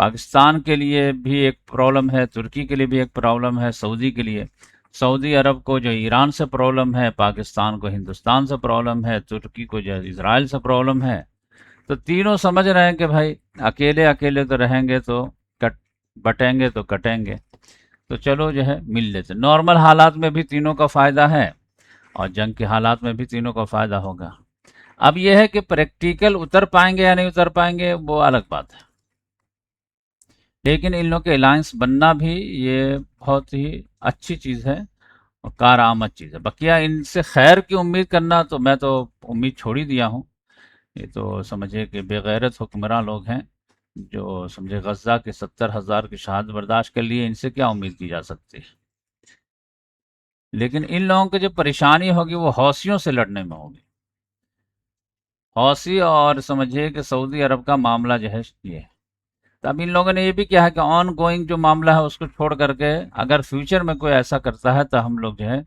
پاکستان کے لیے بھی ایک پرابلم ہے، ترکی کے لیے بھی ایک پرابلم ہے، سعودی کے لیے، سعودی عرب کو جو ایران سے پرابلم ہے، پاکستان کو ہندوستان سے پرابلم ہے، ترکی کو جو اسرائیل سے پرابلم ہے. تو تینوں سمجھ رہے ہیں کہ بھائی اکیلے اکیلے تو رہیں گے تو بٹیں گے تو کٹیں گے، تو چلو جو ہے مل لیتے. نارمل حالات میں بھی تینوں کا فائدہ ہے اور جنگ کے حالات میں بھی تینوں کا فائدہ ہوگا. اب یہ ہے کہ پریکٹیکل اتر پائیں گے یا نہیں اتر پائیں گے وہ الگ بات ہے، لیکن ان لوگوں کے الائنس بننا بھی یہ بہت ہی اچھی چیز ہے اور کارآمد چیز ہے. بقیہ ان سے خیر کی امید کرنا تو میں تو امید چھوڑ ہی دیا ہوں. یہ تو سمجھے کہ بے غیرت حکمراں لوگ ہیں جو سمجھے غزہ کے 70,000 کی شہادت برداشت کر لیے، ان سے کیا امید کی جا سکتی ہے. لیکن ان لوگوں کی جو پریشانی ہوگی وہ حوثیوں سے لڑنے میں ہوگی. حوثی اور سمجھے کہ سعودی عرب کا معاملہ جو ہے یہ ہے. تو اب ان لوگوں نے یہ بھی کیا ہے کہ آن گوئنگ جو معاملہ ہے اس کو چھوڑ کر کے اگر فیوچر میں کوئی ایسا کرتا ہے تو ہم لوگ جو ہے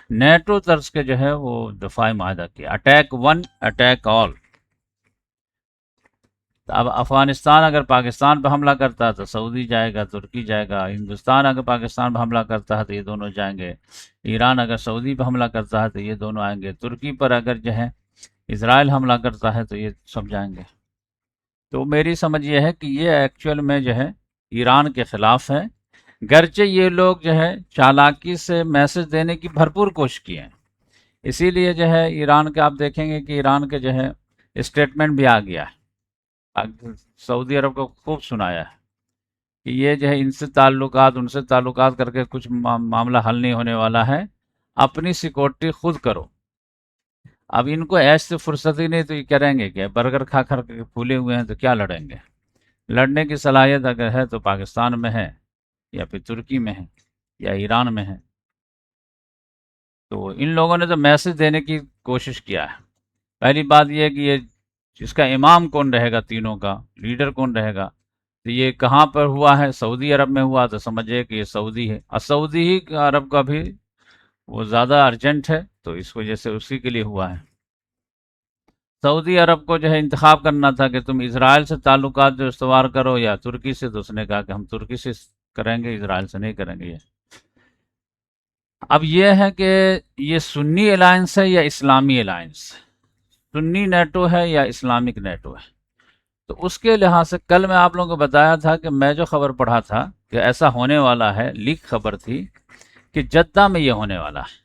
نیٹو طرز کے جو ہے وہ دفاعی معاہدہ کیا، اٹیک ون اٹیک آل. اب افغانستان اگر پاکستان پہ حملہ کرتا ہے تو سعودی جائے گا، ترکی جائے گا. ہندوستان اگر پاکستان پہ حملہ کرتا ہے تو یہ دونوں جائیں گے. ایران اگر سعودی پہ حملہ کرتا ہے تو یہ دونوں آئیں گے. ترکی پر اگر جو ہے اسرائیل حملہ کرتا ہے تو یہ سب جائیں گے. تو میری سمجھ یہ ہے کہ یہ ایکچوئل میں جو ہے ایران کے خلاف ہے، گرچہ یہ لوگ جو ہے چالاکی سے میسج دینے کی بھرپور کوشش کی ہیں. اسی لیے جو ہے ایران کے آپ دیکھیں گے کہ ایران کے جو ہے اسٹیٹمنٹ بھی آ گیا ہے. سعودی عرب کو خوب سنایا ہے کہ یہ جو ہے ان سے تعلقات ان سے تعلقات کر کے کچھ معاملہ حل نہیں ہونے والا ہے، اپنی سیکورٹی خود کرو. اب ان کو ایش سے فرصت ہی نہیں تو یہ کریں گے کہ برگر کھا کر کے پھولے ہوئے ہیں تو کیا لڑیں گے. لڑنے کی صلاحیت اگر ہے تو پاکستان میں ہے یا پھر ترکی میں ہے یا ایران میں ہے. تو ان لوگوں نے تو میسج دینے کی کوشش کیا ہے. پہلی بات یہ ہے کہ یہ اس کا امام کون رہے گا، تینوں کا لیڈر کون رہے گا. تو یہ کہاں پر ہوا ہے؟ سعودی عرب میں ہوا، تو سمجھے کہ یہ سعودی ہے، اور سعودی ہی عرب کا بھی وہ زیادہ ارجنٹ ہے تو اس وجہ سے اسی کے لیے ہوا ہے. سعودی عرب کو جو ہے انتخاب کرنا تھا کہ تم اسرائیل سے تعلقات جو استوار کرو یا ترکی سے، تو اس نے کہا کہ ہم ترکی سے کریں گے، اسرائیل سے نہیں کریں گے. یہ اب یہ ہے کہ یہ سنی الائنس ہے یا اسلامی الائنس، سنی نیٹو ہے یا اسلامک نیٹو ہے. تو اس کے لحاظ سے کل میں آپ لوگوں کو بتایا تھا کہ میں جو خبر پڑھا تھا کہ ایسا ہونے والا ہے، لیک خبر تھی کہ جدہ میں یہ ہونے والا ہے.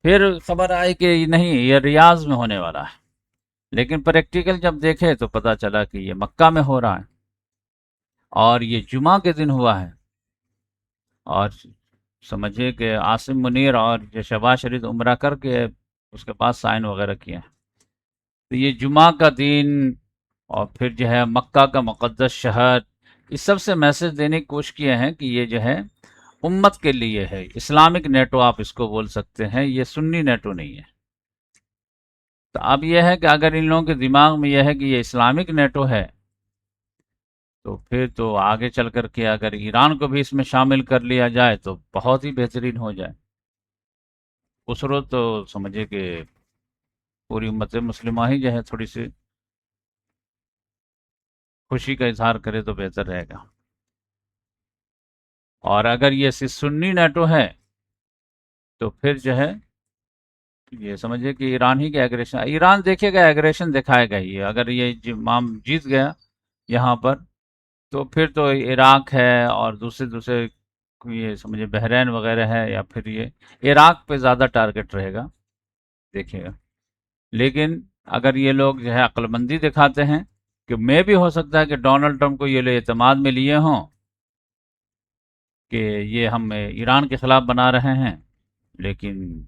پھر خبر آئی کہ نہیں، یہ ریاض میں ہونے والا ہے. لیکن پریکٹیکل جب دیکھے تو پتا چلا کہ یہ مکہ میں ہو رہا ہے اور یہ جمعہ کے دن ہوا ہے. اور سمجھے کہ عاصم منیر اور جو شہباز شریف عمرہ کر کے اس کے بعد سائن وغیرہ کیے ہیں. تو یہ جمعہ کا دن اور پھر جو ہے مکہ کا مقدس شہر، اس سب سے میسج دینے کی کوشش کیے ہیں کہ یہ جو ہے امت کے لیے ہے. اسلامک نیٹو آپ اس کو بول سکتے ہیں، یہ سنی نیٹو نہیں ہے. تو اب یہ ہے کہ اگر ان لوگوں کے دماغ میں یہ ہے کہ یہ اسلامک نیٹو ہے تو پھر تو آگے چل کر کے اگر ایران کو بھی اس میں شامل کر لیا جائے تو بہت ہی بہترین ہو جائے. اس روز تو سمجھے کہ پوری امت مسلمہ ہی جو ہے تھوڑی سی خوشی کا اظہار کرے تو بہتر رہے گا. اور اگر یہ سنی نیٹو ہے تو پھر جو ہے یہ سمجھے کہ ایران ہی کے ایگریشن، ایران دیکھے گا ایگریشن دکھائے گا ہی. اگر یہ مام جیت گیا یہاں پر تو پھر تو عراق ہے اور دوسرے یہ سمجھے بحرین وغیرہ ہے، یا پھر یہ عراق پہ زیادہ ٹارگٹ رہے گا دیکھے گا. لیکن اگر یہ لوگ جو ہے عقل مندی دکھاتے ہیں کہ میں بھی ہو سکتا ہے کہ ڈونلڈ ٹرمپ کو یہ لوگ اعتماد میں لیے ہوں کہ یہ ہم ایران کے خلاف بنا رہے ہیں، لیکن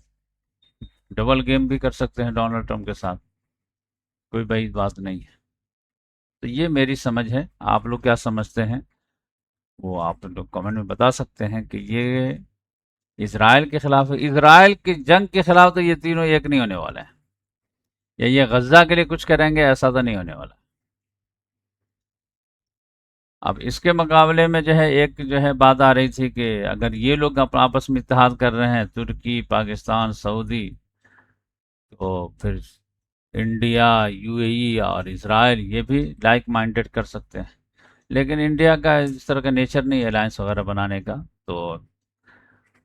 ڈبل گیم بھی کر سکتے ہیں ڈونلڈ ٹرمپ کے ساتھ، کوئی بعید بات نہیں ہے. تو یہ میری سمجھ ہے. آپ لوگ کیا سمجھتے ہیں وہ آپ لوگ کمنٹ میں بتا سکتے ہیں کہ یہ اسرائیل کے خلاف ہے. اسرائیل کی جنگ کے خلاف تو یہ تینوں ایک نہیں ہونے والے ہیں، یا یہ غزہ کے لیے کچھ کریں گے، ایسا تو نہیں ہونے والا. اب اس کے مقابلے میں جو ہے ایک جو ہے بات آ رہی تھی کہ اگر یہ لوگ آپس میں اتحاد کر رہے ہیں، ترکی، پاکستان، سعودی، تو پھر انڈیا، یو اے ای اور اسرائیل یہ بھی لائک مائنڈڈ کر سکتے ہیں. لیکن انڈیا کا اس طرح کا نیچر نہیں ہے الائنس وغیرہ بنانے کا، تو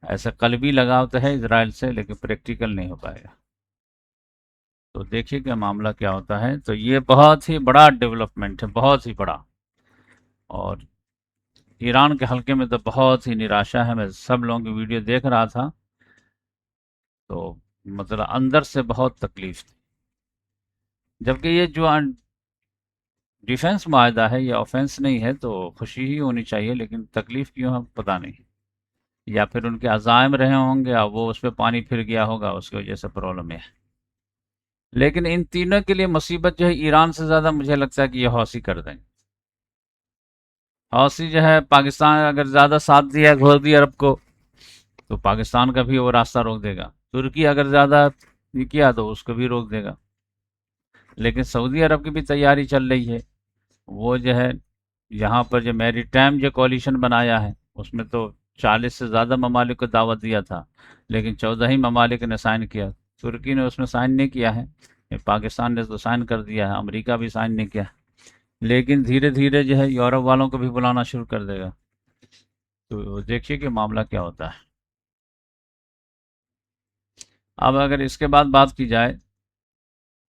ایسا قلبی لگاؤ تو ہے اسرائیل سے، لیکن پریکٹیکل نہیں ہو پائے گا۔ تو دیکھیے کہ معاملہ کیا ہوتا ہے۔ تو یہ بہت ہی بڑا ڈیولپمنٹ ہے، بہت ہی بڑا، اور ایران کے حلقے میں تو بہت ہی نراشا ہے۔ میں سب لوگوں کی ویڈیو دیکھ رہا تھا تو مطلب اندر سے بہت تکلیف تھی، جبکہ یہ جو ڈیفنس معاہدہ ہے یہ آفینس نہیں ہے، تو خوشی ہی ہونی چاہیے، لیکن تکلیف کیوں ہے پتہ نہیں، یا پھر ان کے عزائم رہے ہوں گے اور وہ اس پہ پانی پھر گیا ہوگا، اس کی وجہ سے پرابلم ہے۔ لیکن ان تینوں کے لیے مصیبت جو ہے ایران سے زیادہ مجھے لگتا ہے کہ یہ حوثی کر دیں گے۔ حوثی جو ہے پاکستان اگر زیادہ ساتھ دیا سعودی عرب کو تو پاکستان کا بھی وہ راستہ روک دے گا، ترکی اگر زیادہ یہ کیا تو اس کو بھی روک دے گا۔ لیکن سعودی عرب کی بھی تیاری چل رہی ہے، وہ جو ہے یہاں پر جو میری ٹائم جو کولیشن بنایا ہے اس میں تو 40 سے زیادہ ممالک کو دعوت دیا تھا، لیکن 14 ہی ممالک نے سائن کیا۔ ترکی نے اس میں سائن نہیں کیا ہے، پاکستان نے تو سائن کر دیا ہے، امریکہ بھی سائن نہیں کیا، لیکن دھیرے دھیرے جو ہے یورپ والوں کو بھی بلانا شروع کر دے گا۔ تو دیکھیے کہ معاملہ کیا ہوتا ہے۔ اب اگر اس کے بعد بات کی جائے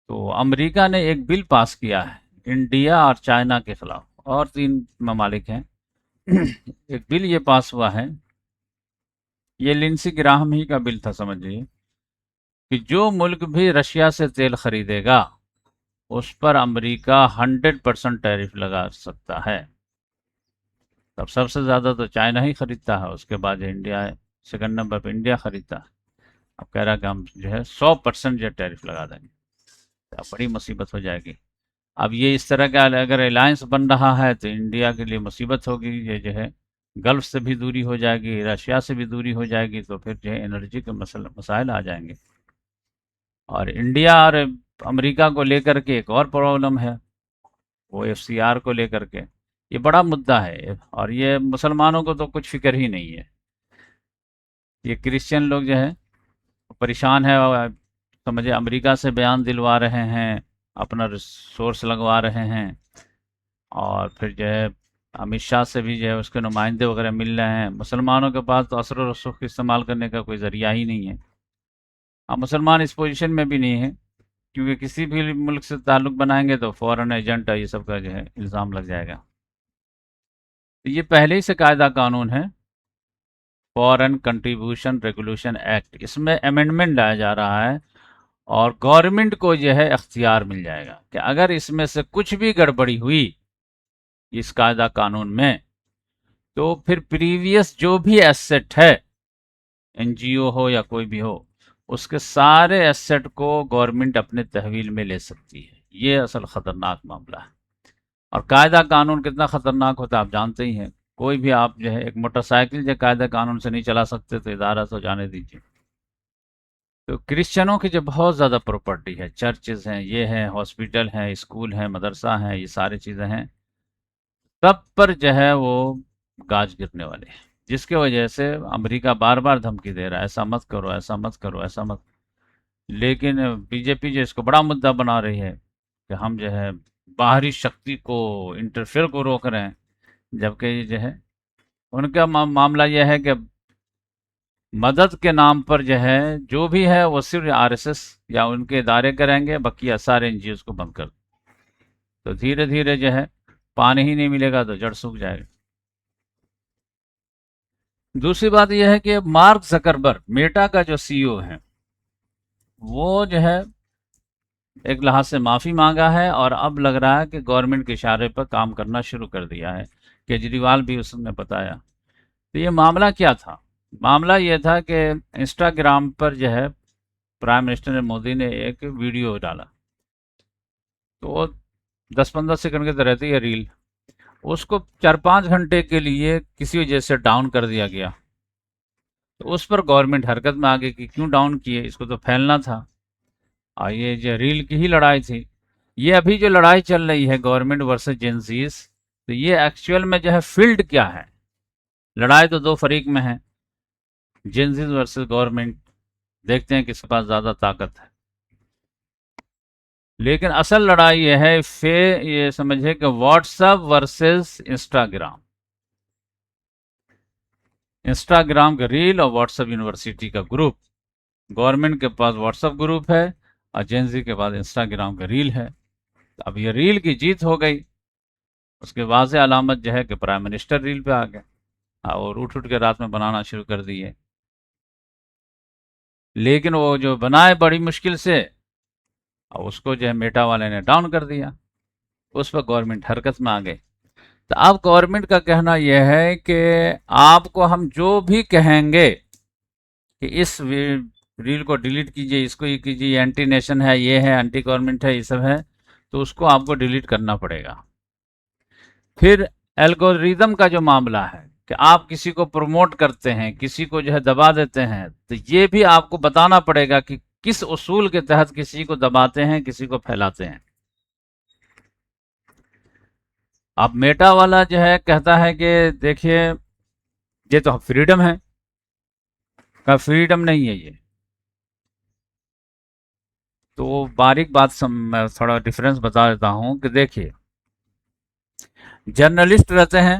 تو امریکہ نے ایک بل پاس کیا ہے انڈیا اور چائنا کے خلاف، اور 3 ممالک ہیں۔ ایک بل یہ پاس ہوا ہے، یہ لنسی گراہم ہی کا بل تھا سمجھیے، کہ جو ملک بھی رشیا سے تیل خریدے گا اس پر امریکہ 100% ٹیرف لگا سکتا ہے۔ تب سب سے زیادہ تو چائنا ہی خریدتا ہے، اس کے بعد انڈیا ہے، سیکنڈ نمبر پہ انڈیا خریدتا ہے۔ اب کہہ رہا کہ ہم جو ہے 100% جو ٹیرف لگا دیں گے، تو بڑی مصیبت ہو جائے گی۔ اب یہ اس طرح کا اگر الائنس بن رہا ہے تو انڈیا کے لیے مصیبت ہوگی، یہ جو ہے گلف سے بھی دوری ہو جائے گی، رشیا سے بھی دوری ہو جائے گی، تو پھر جو ہے انرجی کے مسائل آ جائیں گے۔ اور انڈیا اور امریکہ کو لے کر کے ایک اور پرابلم ہے، وہ ایف سی آر کو لے کر کے، یہ بڑا مدعا ہے، اور یہ مسلمانوں کو تو کچھ فکر ہی نہیں ہے۔ یہ کرسچن لوگ جو ہے پریشان ہے، سمجھے امریکہ سے بیان دلوا رہے ہیں، اپنا سورس لگوا رہے ہیں، اور پھر جو ہے امت شاہ سے بھی جو ہے اس کے نمائندے وغیرہ مل رہے ہیں۔ مسلمانوں کے پاس تو اثر و رسوخ استعمال کرنے کا کوئی ذریعہ ہی نہیں ہے۔ اب مسلمان اس پوزیشن میں بھی نہیں ہے، کیونکہ کسی بھی ملک سے تعلق بنائیں گے تو فورن ایجنٹ یہ سب کا جو ہے الزام لگ جائے گا۔ تو یہ پہلے ہی سے قاعدہ قانون ہے، فورن کنٹریبیوشن ریگولیشن ایکٹ، اس میں امینڈمنٹ لایا جا رہا ہے، اور گورنمنٹ کو جو ہے اختیار مل جائے گا کہ اگر اس میں سے کچھ بھی گڑبڑی ہوئی اس قاعدہ قانون میں، تو پھر پریویس جو بھی ایسٹ ہے، این جی او ہو یا کوئی بھی ہو، اس کے سارے ایسٹ کو گورنمنٹ اپنے تحویل میں لے سکتی ہے۔ یہ اصل خطرناک معاملہ ہے، اور قاعدہ قانون کتنا خطرناک ہوتا ہے آپ جانتے ہی ہیں۔ کوئی بھی آپ جو ہے ایک موٹر سائیکل جو قاعدہ قانون سے نہیں چلا سکتے تو ادارہ تو جانے دیجیے۔ تو کرسچنوں کی جو بہت زیادہ پراپرٹی ہے، چرچز ہیں، یہ ہیں، ہاسپٹل ہیں، اسکول ہیں، مدرسہ ہیں، یہ ساری چیزیں ہیں، سب پر جو ہے وہ گاج گرنے والے ہیں، جس کی وجہ سے امریکہ بار بار دھمکی دے رہا ہے ایسا مت کرو، ایسا مت کرو، ایسا مت۔ لیکن بی جے پی جو اس کو بڑا مدعا بنا رہی ہے کہ ہم جو ہے باہری شکتی کو، انٹرفیئر کو روک رہے ہیں، جبکہ یہ جو ہے ان کا معاملہ یہ ہے کہ مدد کے نام پر جو ہے جو بھی ہے وہ صرف آر ایس ایس یا ان کے ادارے کریں گے، بقیہ سارے این جی اوز کو بند کر دیں۔ تو دھیرے دھیرے جو ہے پانی ہی نہیں ملے گا تو جڑ سوکھ جائے گا۔ دوسری بات یہ ہے کہ مارک زکربرگ میٹا کا جو سی او ہے، وہ جو ہے ایک لحاظ سے معافی مانگا ہے، اور اب لگ رہا ہے کہ گورنمنٹ کے اشارے پر کام کرنا شروع کر دیا ہے۔ کیجریوال بھی اس نے بتایا۔ تو یہ معاملہ کیا تھا؟ معاملہ یہ تھا کہ انسٹاگرام پر جو ہے پرائم منسٹر مودی نے ایک ویڈیو ڈالا، تو وہ 10-15 سیکنڈ کی تو رہتی ہے ریل، اس کو 4-5 گھنٹے کے لیے کسی وجہ سے ڈاؤن کر دیا گیا۔ تو اس پر گورنمنٹ حرکت میں آگے کہ کیوں ڈاؤن کیے، اس کو تو پھیلنا تھا، اور یہ جو ریل کی ہی لڑائی تھی۔ یہ ابھی جو لڑائی چل رہی ہے گورنمنٹ ورسز جنزیز، تو یہ ایکچوئل میں جو ہے فیلڈ کیا ہے؟ لڑائی تو 2 فریق میں ہے، جنزیز ورسز گورنمنٹ، دیکھتے ہیں کس کے پاس زیادہ طاقت ہے۔ لیکن اصل لڑائی یہ ہے یہ سمجھے کہ واٹس ایپ ورسز انسٹاگرام کا ریل اور واٹس ایپ یونیورسٹی کا گروپ. گورنمنٹ کے پاس واٹس ایپ گروپ ہے اور جینزی کے پاس انسٹاگرام کا ریل ہے. اب یہ ریل کی جیت ہو گئی. اس کے واضح علامت جو ہے کہ پرائم منسٹر ریل پہ آ گئے اور اٹھ کے رات میں بنانا شروع کر دیے. لیکن وہ جو بنائے بڑی مشکل سے، اس کو جو ہے میٹا والے نے ڈاؤن کر دیا. اس پر گورنمنٹ حرکت میں آ گئی. تو اب گورنمنٹ کا کہنا یہ ہے کہ آپ کو ہم جو بھی کہیں گے کہ اس ریل کو ڈیلیٹ کیجئے، اس کو یہ کیجئے، یہ اینٹی نیشن ہے، یہ ہے، اینٹی گورنمنٹ ہے، یہ سب ہے، تو اس کو آپ کو ڈیلیٹ کرنا پڑے گا. پھر الگوریدم کا جو معاملہ ہے کہ آپ کسی کو پروموٹ کرتے ہیں، کسی کو جو ہے دبا دیتے ہیں، تو یہ بھی آپ کو بتانا پڑے گا کہ کس اصول کے تحت کسی کو دباتے ہیں، کسی کو پھیلاتے ہیں. اب میٹا والا جو ہے کہتا ہے کہ دیکھیے یہ تو فریڈم ہے. کا فریڈم نہیں ہے یہ. تو باریک بات میں تھوڑا ڈیفرنس بتا دیتا ہوں کہ دیکھیے جرنلسٹ رہتے ہیں،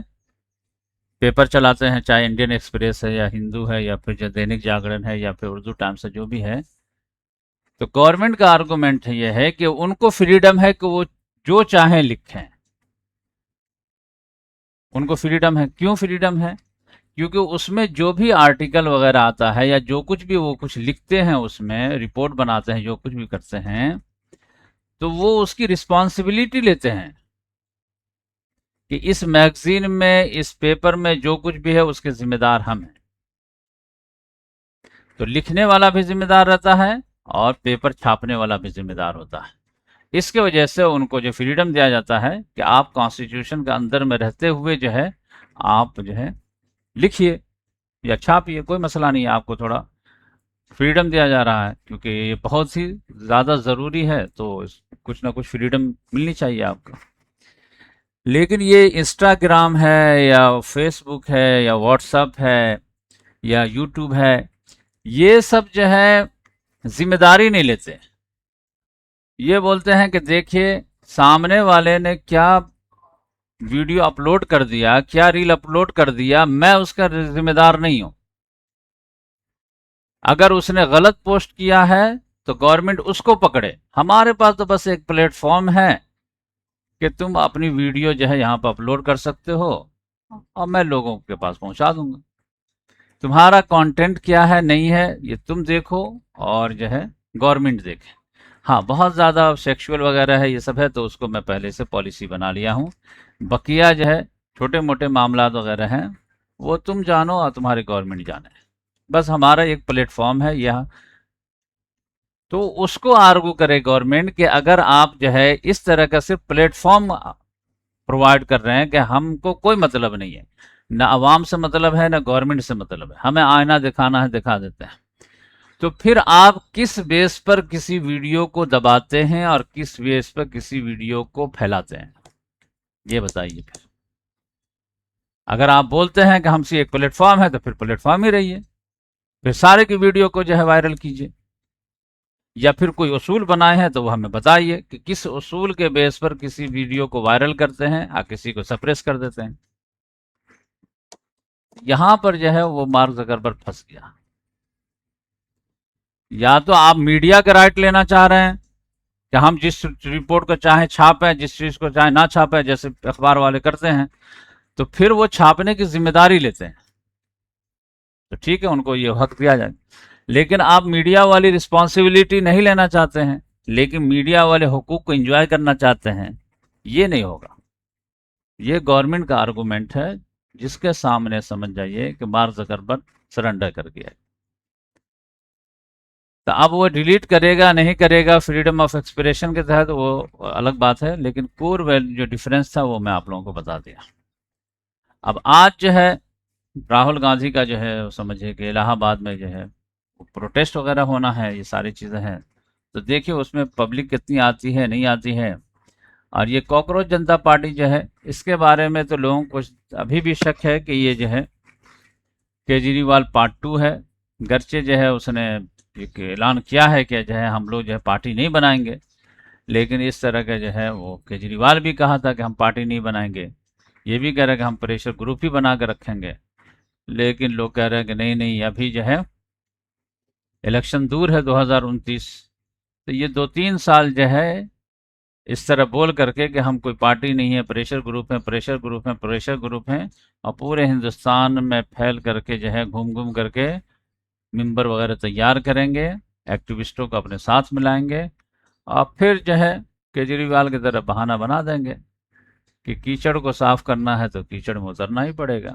پیپر چلاتے ہیں، چاہے انڈین ایکسپریس ہے یا ہندو ہے یا پھر جو دینک جاگرن ہے یا پھر اردو ٹائمس ہے، جو بھی ہے. تو گورنمنٹ کا آرگومنٹ یہ ہے کہ ان کو فریڈم ہے کہ وہ جو چاہیں لکھیں. ان کو فریڈم ہے. کیوں فریڈم ہے؟ کیونکہ اس میں جو بھی آرٹیکل وغیرہ آتا ہے یا جو کچھ بھی وہ کچھ لکھتے ہیں، اس میں رپورٹ بناتے ہیں، جو کچھ بھی کرتے ہیں، تو وہ اس کی رسپانسبلٹی لیتے ہیں کہ اس میگزین میں، اس پیپر میں جو کچھ بھی ہے اس کے ذمہ دار ہم ہیں. تو لکھنے والا بھی ذمہ دار رہتا ہے اور پیپر چھاپنے والا بھی ذمہ دار ہوتا ہے. اس کی وجہ سے ان کو جو فریڈم دیا جاتا ہے کہ آپ کانسٹیٹیوشن کے اندر میں رہتے ہوئے جو ہے آپ جو ہے لکھیے یا چھاپیے، کوئی مسئلہ نہیں ہے. آپ کو تھوڑا فریڈم دیا جا رہا ہے کیونکہ یہ بہت ہی زیادہ ضروری ہے، تو کچھ نہ کچھ فریڈم ملنی چاہیے آپ کو. لیکن یہ انسٹاگرام ہے یا فیس بک ہے یا واٹس ایپ ہے یا یوٹیوب ہے، یہ سب جو ہے ذمہ داری نہیں لیتے. یہ بولتے ہیں کہ دیکھیے سامنے والے نے کیا ویڈیو اپلوڈ کر دیا، کیا ریل اپلوڈ کر دیا، میں اس کا ذمہ دار نہیں ہوں. اگر اس نے غلط پوسٹ کیا ہے تو گورنمنٹ اس کو پکڑے. ہمارے پاس تو بس ایک پلیٹ فارم ہے کہ تم اپنی ویڈیو جو ہے یہاں پہ اپلوڈ کر سکتے ہو اور میں لوگوں کے پاس پہنچا دوں گا. تمہارا کانٹینٹ کیا ہے نہیں ہے یہ تم دیکھو اور جو ہے گورنمنٹ دیکھے. ہاں بہت زیادہ سیکشول وغیرہ ہے، یہ سب ہے، تو اس کو میں پہلے سے پالیسی بنا لیا ہوں. بقیہ جو ہے چھوٹے موٹے معاملات وغیرہ ہیں وہ تم جانو اور تمہاری گورنمنٹ جانے. بس ہمارا ایک پلیٹ فارم ہے یہاں. تو اس کو آرگو کرے گورنمنٹ کہ اگر آپ جو ہے اس طرح کا صرف پلیٹ فارم پرووائڈ کر رہے ہیں کہ ہم کو کوئی مطلب نہیں ہے، نہ عوام سے مطلب ہے نہ گورنمنٹ سے مطلب ہے، ہمیں آئینہ دکھانا ہے دکھا دیتے ہیں، تو پھر آپ کس بیس پر کسی ویڈیو کو دباتے ہیں اور کس بیس پر کسی ویڈیو کو پھیلاتے ہیں؟ یہ بتائیے. پھر اگر آپ بولتے ہیں کہ ہم سے ایک پلیٹ فارم ہے تو پھر پلیٹ فارم ہی رہیے، پھر سارے کی ویڈیو کو جو ہے وائرل کیجیے، یا پھر کوئی اصول بنائے ہیں تو وہ ہمیں بتائیے کہ کس اصول کے بیس پر کسی ویڈیو کو وائرل کرتے ہیں اور کسی کو سپریس کر دیتے ہیں. یہاں پر جو ہے وہ مارک زکربرگ پھنس گیا. یا تو آپ میڈیا کا رائٹ لینا چاہ رہے ہیں کہ ہم جس رپورٹ کو چاہیں چھاپیں، جس چیز کو چاہیں نہ چھاپیں، جیسے اخبار والے کرتے ہیں، تو پھر وہ چھاپنے کی ذمہ داری لیتے ہیں، تو ٹھیک ہے ان کو یہ حق دیا جائے. لیکن آپ میڈیا والی رسپانسبلٹی نہیں لینا چاہتے ہیں، لیکن میڈیا والے حقوق کو انجوائے کرنا چاہتے ہیں، یہ نہیں ہوگا. یہ گورنمنٹ کا آرگومنٹ ہے جس کے سامنے سمجھ جائیے کہ مارک زکربرگ سرنڈر کر گیا. تو اب وہ ڈیلیٹ کرے گا نہیں کرے گا فریڈم آف ایکسپریشن کے تحت، وہ الگ بات ہے، لیکن کور جو ڈیفرنس تھا وہ میں آپ لوگوں کو بتا دیا. اب آج جو ہے راہل گاندھی کا جو ہے سمجھے کہ الہ آباد میں جو ہے پروٹیسٹ وغیرہ ہونا ہے، یہ ساری چیزیں ہیں، تو دیکھیے اس میں پبلک کتنی آتی ہے نہیں آتی ہے. اور یہ کاکروچ جنتا پارٹی جو ہے اس کے بارے میں تو لوگوں کو ابھی بھی شک ہے کہ یہ جو ہے کیجریوال پارٹ 2 ہے، گرچہ جو ہے اس نے ایک اعلان کیا ہے کہ جو ہے ہم لوگ جو ہے پارٹی نہیں بنائیں گے، لیکن اس طرح کا جو ہے وہ کیجریوال بھی کہا تھا کہ ہم پارٹی نہیں بنائیں گے، یہ بھی کہہ رہے کہ ہم پریشر گروپ ہی بنا کے رکھیں گے، لیکن لوگ کہہ رہے ہیں کہ نہیں نہیں ابھی جو ہے الیکشن دور ہے 2029، تو یہ 2-3 سال جو ہے اس طرح بول کر کے کہ ہم کوئی پارٹی نہیں ہے، پریشر گروپ ہیں، پریشر گروپ ہیں، پریشر گروپ ہیں، اور پورے ہندوستان میں پھیل کر کے جو ہے گھوم گھوم کر کے ممبر وغیرہ تیار کریں گے، ایکٹیوسٹوں کو اپنے ساتھ ملائیں گے، اور پھر جو ہے کیجریوال کی طرح بہانہ بنا دیں گے کہ کیچڑ کو صاف کرنا ہے تو کیچڑ میں اترنا ہی پڑے گا،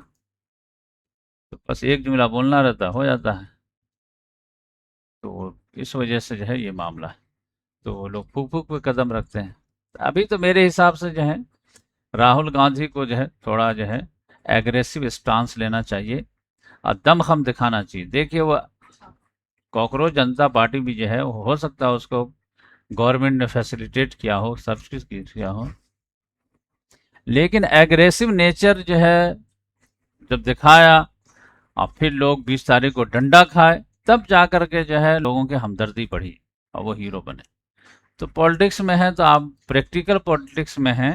تو بس ایک جملہ بولنا رہتا ہو جاتا ہے، تو اس وجہ سے جو ہے یہ معاملہ ہے، تو وہ لوگ پھوک پھوک پہ قدم رکھتے ہیں۔ ابھی تو میرے حساب سے جو ہے راہل گاندھی کو جو ہے تھوڑا جو ہے ایگریسو اسٹانس لینا چاہیے اور دم خم دکھانا چاہیے۔ دیکھیے وہ کاکروچ جنتا پارٹی بھی جو ہے ہو سکتا ہے اس کو گورنمنٹ نے فیسیلیٹیٹ کیا ہو، سب چیز کیا ہو، لیکن ایگریسو نیچر جو ہے جب دکھایا اور پھر لوگ 20 تاریخ کو ڈنڈا کھائے، تب جا کر کے جو ہے لوگوں کے ہمدردی بڑھی اور وہ ہیرو بنے۔ تو پولیٹکس میں ہے تو آپ پریکٹیکل پولیٹکس میں ہیں،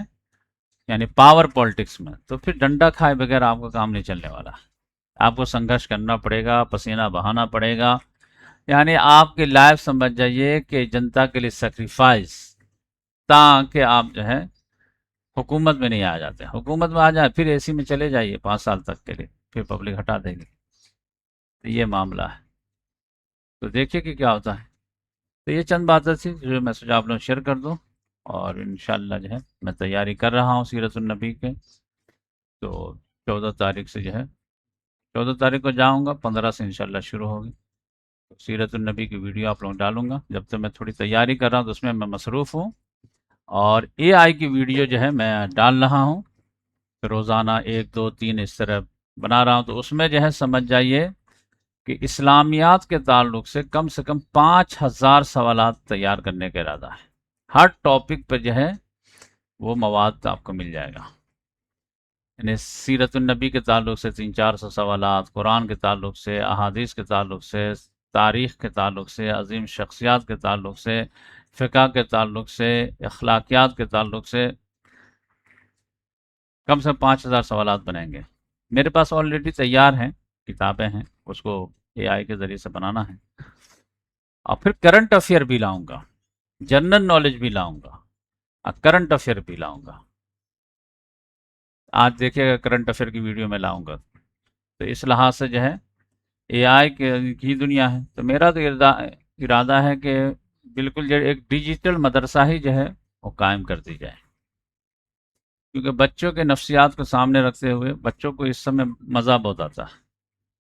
یعنی پاور پولیٹکس میں، تو پھر ڈنڈا کھائے بغیر آپ کا کام نہیں چلنے والا، آپ کو سنگھرش کرنا پڑے گا، پسینہ بہانا پڑے گا، یعنی آپ کی لائف سمجھ جائیے کہ جنتا کے لیے سیکریفائز، تاکہ آپ جو ہے حکومت میں نہیں آ جاتے، حکومت میں آ جائیں پھر اے سی میں چلے جائیے 5 سال تک کے لیے، پھر پبلک ہٹا دے گی، تو یہ معاملہ ہے، تو دیکھیے کہ کیا ہوتا ہے۔ تو یہ چند باتیں تھی جو میں سوچا آپ لوگ شیئر کر دوں، اور انشاءاللہ جو ہے میں تیاری کر رہا ہوں سیرت النبی کے، تو 14 تاریخ سے جو ہے 14 تاریخ کو جاؤں گا، 15 سے انشاءاللہ شروع ہوگی، سیرت النبی کی ویڈیو آپ لوگ ڈالوں گا، جب تک میں تھوڑی تیاری کر رہا ہوں تو اس میں مصروف ہوں، اور اے آئی کی ویڈیو جو ہے میں ڈال رہا ہوں روزانہ 1 2 3 اس طرح بنا رہا ہوں، تو اس میں جو ہے سمجھ جائیے کہ اسلامیات کے تعلق سے کم 5000 سوالات تیار کرنے کا ارادہ ہے، ہر ٹاپک پہ جو ہے وہ مواد آپ کو مل جائے گا، یعنی سیرت النبی کے تعلق سے 300-400 سوالات، قرآن کے تعلق سے، احادیث کے تعلق سے، تاریخ کے تعلق سے، عظیم شخصیات کے تعلق سے، فقہ کے تعلق سے، اخلاقیات کے تعلق سے، کم سے کم 5000 سوالات بنیں گے۔ میرے پاس آلریڈی تیار ہیں، کتابیں ہیں، اس کو اے آئی کے ذریعے سے بنانا ہے، اور پھر کرنٹ افیئر بھی لاؤں گا، جنرل نالج بھی لاؤں گا، اور کرنٹ افیئر بھی لاؤں گا۔ آج دیکھیے گا کرنٹ افیئر کی ویڈیو میں لاؤں گا، تو اس لحاظ سے جو ہے اے آئی کی دنیا ہے، تو میرا تو ارادہ ہے کہ بالکل جو ایک ڈیجیٹل مدرسہ ہی جو ہے وہ قائم کر دی جائے، کیونکہ بچوں کے نفسیات کو سامنے رکھتے ہوئے بچوں کو اس سمے مزہ بہت آتا ہے،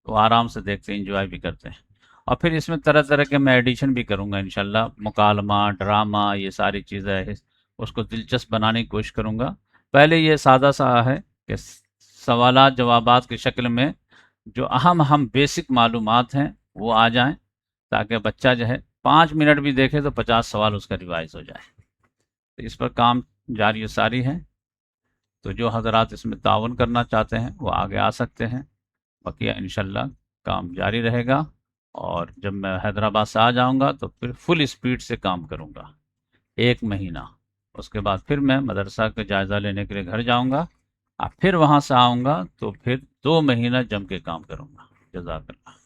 وہ آرام سے دیکھتے ہیں، انجوائے بھی کرتے ہیں، اور پھر اس میں طرح طرح کے میں ایڈیشن بھی کروں گا انشاءاللہ، مکالمہ، ڈرامہ، یہ ساری چیزیں اس کو دلچسپ بنانے کی کوشش کروں گا۔ پہلے یہ سادہ سا ہے کہ سوالات جوابات کی شکل میں جو اہم بیسک معلومات ہیں وہ آ جائیں، تاکہ بچہ جو ہے 5 منٹ بھی دیکھے تو 50 سوال اس کا ریوائز ہو جائے، تو اس پر کام جاری و ساری ہے، تو جو حضرات اس میں تعاون کرنا چاہتے ہیں وہ آگے آ سکتے ہیں، بقیہ انشاءاللہ کام جاری رہے گا، اور جب میں حیدرآباد سے آ جاؤں گا تو پھر فل اسپیڈ سے کام کروں گا 1 مہینہ، اس کے بعد پھر میں مدرسہ کا جائزہ لینے کے لیے گھر جاؤں گا، اور پھر وہاں سے آؤں گا تو پھر 2 مہینہ جم کے کام کروں گا۔ جزاک اللہ۔